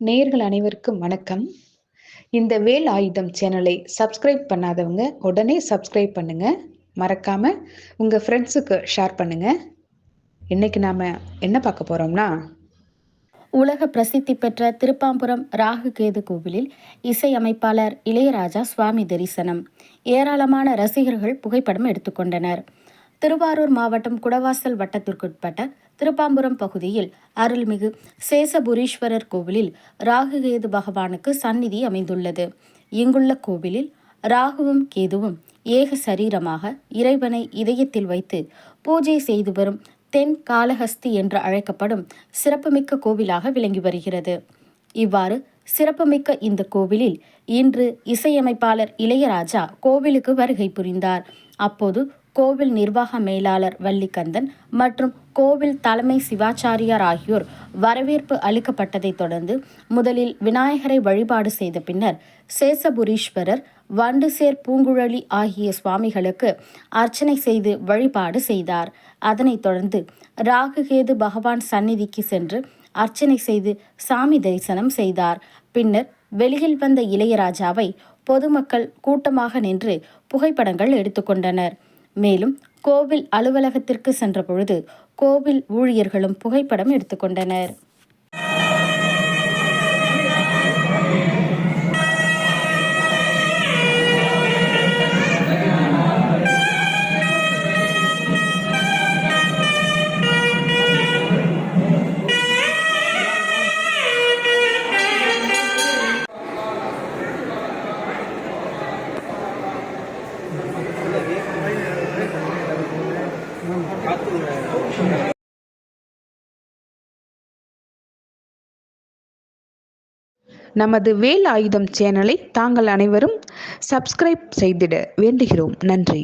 நேயர்கள் அனைவருக்கும் வணக்கம். இந்த வேல் ஆயுதம் சேனலை சப்ஸ்கிரைப் பண்ணாதவங்க உடனே சப்ஸ்கிரைப் பண்ணுங்க. மறக்காம உங்க ஃப்ரெண்ட்ஸுக்கு ஷேர் பண்ணுங்க. இன்னைக்கு நாம என்ன பார்க்க போறோம்னா, உலக பிரசித்தி பெற்ற திருப்பாம்புரம் ராகுகேது கோவிலில் இசையமைப்பாளர் இளையராஜா சுவாமி தரிசனம். ஏராளமான ரசிகர்கள் புகைப்படம் எடுத்துக்கொண்டனர். திருவாரூர் மாவட்டம் குடவாசல் வட்டத்திற்குட்பட்ட திருப்பாம்புரம் பகுதியில் அருள்மிகு சேசபுரீஸ்வரர் கோவிலில் ராகுகேது பகவானுக்கு சந்நிதி அமைந்துள்ளது. இங்குள்ள கோவிலில் ராகுவும் கேதுவும் ஏக சரீரமாக இறைவனை இதயத்தில் வைத்து பூஜை செய்து வரும் தென் காளஹஸ்தி என்று அழைக்கப்படும் சிறப்புமிக்க கோவிலாக விளங்கி வருகிறது. இவ்வாறு சிறப்புமிக்க இந்த கோவிலில் இன்று இசையமைப்பாளர் இளையராஜா கோவிலுக்கு வருகை புரிந்தார். அப்போது கோவில் நிர்வாக மேலாளர் வள்ளிகந்தன் மற்றும் கோவில் தலைமை சிவாச்சாரியார் ஆகியோர் வரவேற்பு அளிக்கப்பட்டதைத் தொடர்ந்து முதலில் விநாயகரை வழிபாடு செய்த பின்னர் சேசபுரீஸ்வரர், வண்டுசேர் பூங்குழலி ஆகிய சுவாமிகளுக்கு அர்ச்சனை செய்து வழிபாடு செய்தார். அதனைத் தொடர்ந்து ராகுகேது பகவான் சந்நிதிக்கு சென்று அர்ச்சனை செய்து சாமி தரிசனம் செய்தார். பின்னர் வெளியில் வந்த இளையராஜாவை பொதுமக்கள் கூட்டமாக நின்று புகைப்படங்கள் எடுத்துக்கொண்டனர். மேலும் கோவில் அலுவலகத்திற்கு சென்ற பொழுது கோவில் ஊழியர்களும் புகைப்படம் எடுத்துக்கொண்டனர். நமது வேல் ஆயுதம் சேனலை தாங்கள் அனைவரும் சப்ஸ்கிரைப் செய்திட வேண்டுகிறோம். நன்றி.